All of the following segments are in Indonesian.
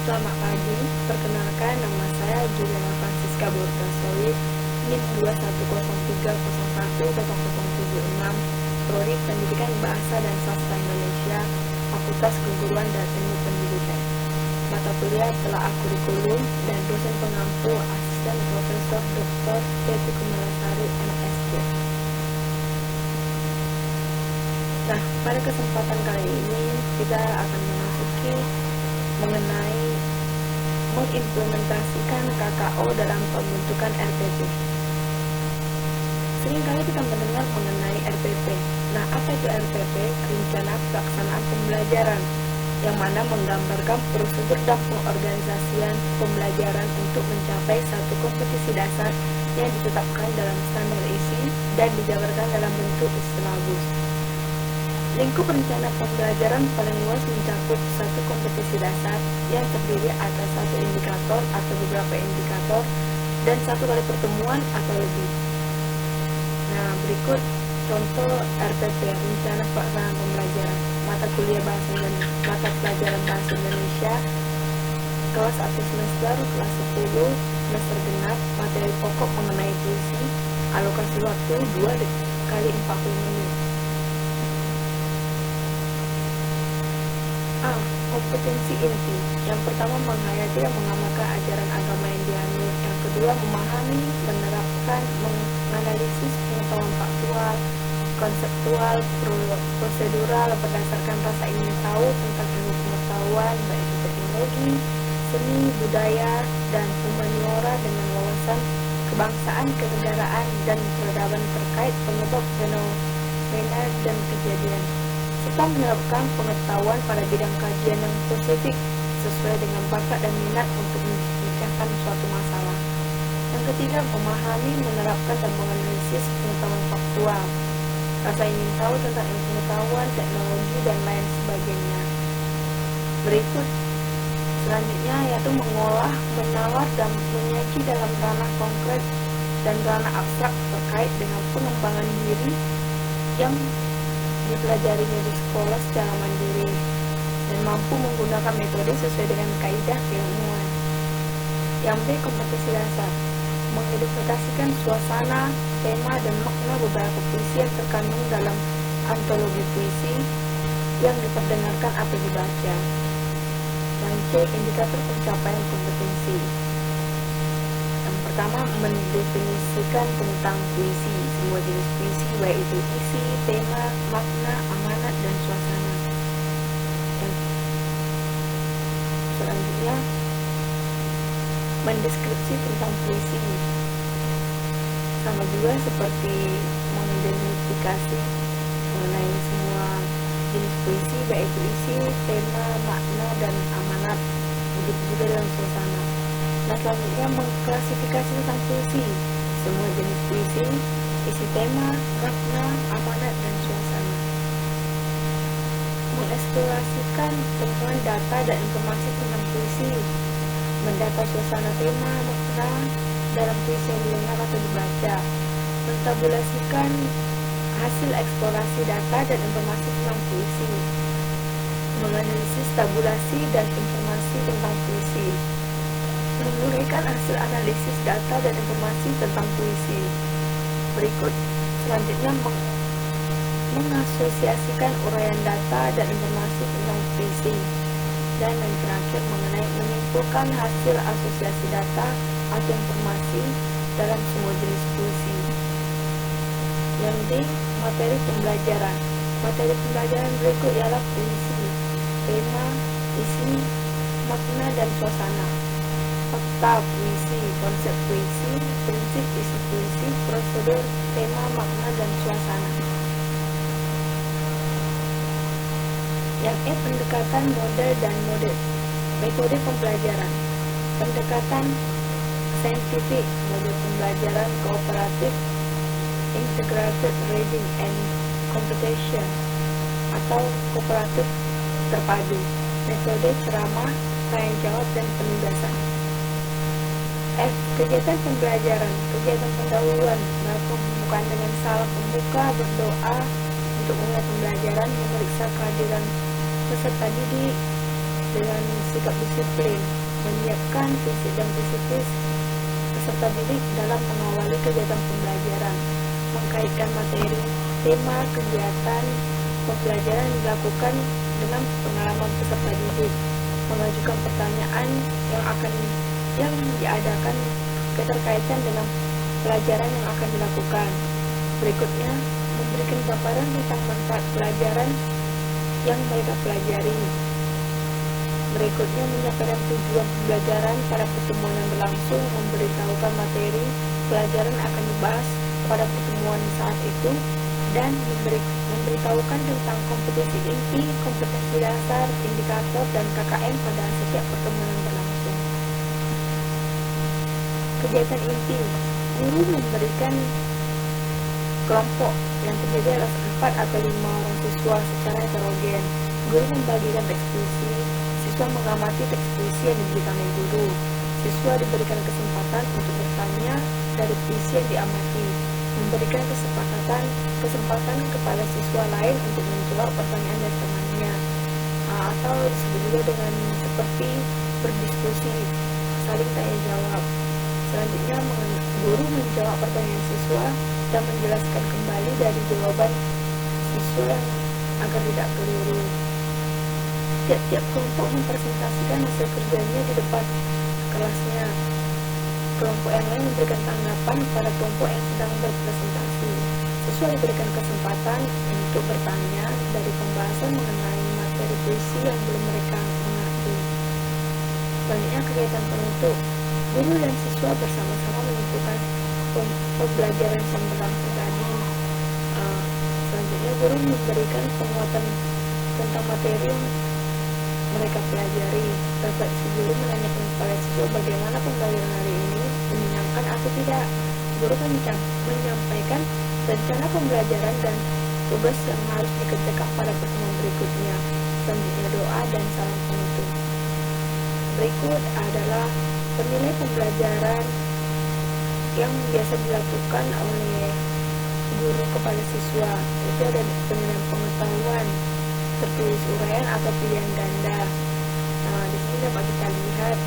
Selamat pagi, perkenalkan nama saya Juliana Francisca Borgasoid, NIM 21030100076, Prodi Pendidikan Bahasa dan Sastra Indonesia, Fakultas Keguruan dan Teknik Pendidikan. Mata kuliah telah kurikulum dan dosen pengampu Asisten Profesor Dr. Teti Kumalasari, MSc. Nah, pada kesempatan kali ini kita akan memasuki mengenai mengimplementasikan KKO dalam pembentukan RPP. Seringkali kita mendengar mengenai RPP. Nah, apa itu RPP? Rencana Pelaksanaan Pembelajaran, yang mana menggambarkan prosedur dan pengorganisasian pembelajaran untuk mencapai satu kompetisi dasar yang ditetapkan dalam standar isi dan dijabarkan dalam bentuk silabus. Lingkup rencana pembelajaran paling luas mencakup satu kompetisi dasar yang terdiri atas satu indikator atau beberapa indikator dan satu kali pertemuan atau lebih. Nah, berikut contoh RPP, rencana pelaksanaan pembelajaran, mata kuliah bahasa Indonesia, mata pelajaran bahasa Indonesia, kelas 1 semester, kelas 10, semester genap, materi pokok mengenai puisi, alokasi waktu 2 kali 40 menit. A. Kompetensi inti. Yang pertama, menghayati dan mengamalkan ajaran agama yang dianut. Yang kedua, memahami, menerapkan, menganalisis pengetahuan faktual, konseptual, prosedural berdasarkan rasa ingin tahu tentang ilmu pengetahuan, baik itu teknologi, seni, budaya, dan humaniora dengan wawasan kebangsaan, kenegaraan, dan peradaban terkait penyebab fenomena dan kejadian, serta menerapkan pengetahuan pada bidang kajian yang spesifik sesuai dengan bakat dan minat untuk memecahkan suatu masalah. Yang ketiga, memahami, menerapkan, dan menganalisis pengetahuan faktual, rasa ingin tahu tentang ilmu pengetahuan, teknologi, dan lain sebagainya. Berikut selanjutnya yaitu mengolah, menalar, dan menyaji dalam ranah konkret dan ranah abstrak terkait dengan pengembangan diri yang dipelajarinya di sekolah secara mandiri dan mampu menggunakan metode sesuai dengan kaidah keilmuan. Yang B, kompetensi dasar, menginterpretasikan suasana, tema, dan makna beberapa puisi yang terkandung dalam antologi puisi yang diperdengarkan atau dibaca. Yang C, indikator pencapaian kompetensi. Yang pertama, mendefinisikan tentang puisi, semua jenis puisi, baik itu isi, tema, makna, amanat, dan suasana. Dan selanjutnya, mendeskripsi tentang puisi, sama juga seperti mengidentifikasi mengenai semua jenis puisi, baik itu isi, tema, makna, dan amanat, begitu juga dalam suasana. Nah, selanjutnya mengklasifikasi tentang puisi, semua jenis puisi, isi tema, makna, amanat, dan suasana. Mengeksplorasikan temuan data dan informasi tentang puisi, mendata suasana, tema, makna dalam puisi yang didengar atau dibaca, mentabulasikan hasil eksplorasi data dan informasi tentang puisi, menganalisis tabulasi dan informasi tentang puisi, menguraikan hasil analisis data dan informasi tentang puisi. Berikut selanjutnya mengasosiasikan uraian data dan informasi tentang puisi, dan yang terakhir mengenai menyimpulkan hasil asosiasi data atau informasi dalam semua jenis puisi. Yang D, materi pembelajaran. Materi pembelajaran berikut ialah puisi, tema, isi, makna, dan suasana, fakta puisi, konsep puisi, prinsip isi puisi, prosedur, tema, makna, dan suasana. Yang E, pendekatan model dan metode pembelajaran. Pendekatan saintifik, model pembelajaran kooperatif, integrated reading and computation, atau kooperatif terpadu, metode ceramah, tanya jawab, dan penugasan. F, kegiatan pembelajaran, kegiatan pendahuluan, melakukan pembukaan dengan salam pembuka, berdoa untuk mulai pembelajaran, memeriksa kehadiran peserta didik, dengan sikap disiplin, menyiapkan fisik dan psikis peserta didik dalam mengawali kegiatan pembelajaran, mengkaitkan materi, tema, kegiatan pembelajaran yang dilakukan dengan pengalaman peserta didik, mengajukan pertanyaan yang diadakan keterkaitan dengan pelajaran yang akan dilakukan. Berikutnya, memberikan paparan tentang manfaat pelajaran yang mereka pelajari. Berikutnya, menyampaikan tujuan pembelajaran pada pertemuan yang berlangsung, memberitahukan materi pelajaran akan dibahas pada pertemuan saat itu, dan memberitahukan tentang kompetisi inti, kompetensi dasar, indikator, dan KKM pada setiap pertemuan yang berlangsung. Kegiatan inti, guru memberikan kelompok yang terdiri atas 4 atau 5 orang siswa secara heterogen. Guru membagikan teks puisi, siswa mengamati teks puisi yang diberikan oleh guru. Siswa diberikan kesempatan untuk bertanya dari puisi yang diamati, memberikan kesempatan kepada siswa lain untuk menjawab pertanyaan dari temannya, atau disebut juga dengan seperti berdiskusi, saling tanya jawab. Selanjutnya, guru menjawab pertanyaan siswa dan menjelaskan kembali dari jawaban siswa agar tidak keliru. Tiap-tiap kelompok mempresentasikan hasil kerjanya di depan kelasnya. Kelompok yang lain memberikan tanggapan pada kelompok yang sedang berpresentasi. Siswa diberikan kesempatan untuk bertanya dari pembahasan mengenai materi puisi yang belum mereka mengerti. Selanjutnya, kegiatan penutup. Guru dan siswa bersama-sama menyimpulkan pembelajaran yang berlangsung tadi. Selanjutnya, guru memberikan penguatan tentang materi yang mereka pelajari. Refleksi guru menanyakan kepada siswa bagaimana pembelajaran hari ini, menyenangkan atau tidak. Guru menyampaikan rencana pembelajaran dan tugas yang harus dikerjakan pada pertemuan berikutnya. Selanjutnya, doa dan salam penutup. Berikut adalah penilai pembelajaran yang biasa dilakukan oleh guru kepada siswa. Itu ada penilaian pengetahuan, tertulis uraian atau pilihan ganda. Nah, di sini dapat kita lihat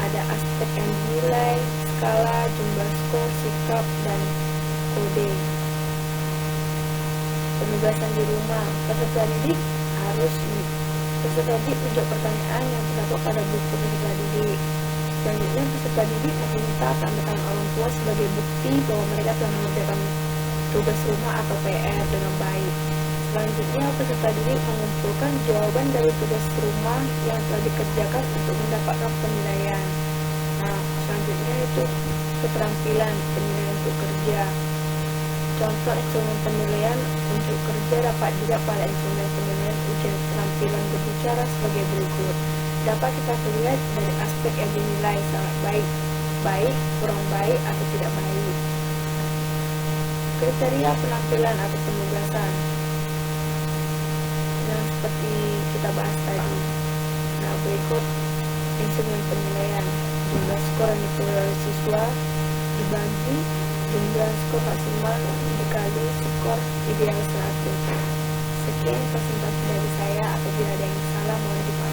ada aspek yang dinilai, skala, jumlah skor, sikap, dan kode. Penugasan di rumah, peserta didik menjawab pertanyaan yang terdapat pada buku peserta didik. Selanjutnya, peserta didik meminta tanda tangan orang tua sebagai bukti bahwa mereka telah mengerjakan tugas rumah atau PR dengan baik. Selanjutnya, peserta didik mengumpulkan jawaban dari tugas rumah yang telah dikerjakan untuk mendapatkan penilaian. Nah, selanjutnya itu keterampilan penilaian untuk kerja. Contoh instrumen penilaian untuk kerja dapat dilihat pada instrumen penilaian ujian keterampilan berbicara sebagai berikut. Dapat kita lihat dari aspek yang dinilai sangat baik, kurang baik, atau tidak baik. Kriteria penampilan atau penugasan. Nah, seperti kita bahas tadi. Nah, berikut instrumen penilaian. Jumlah skor yang diperoleh oleh siswa dibagi jumlah skor maksimal dikali skor ideal 100. Sekian presentasi dari saya, apabila ada yang salah mohon dimaafkan.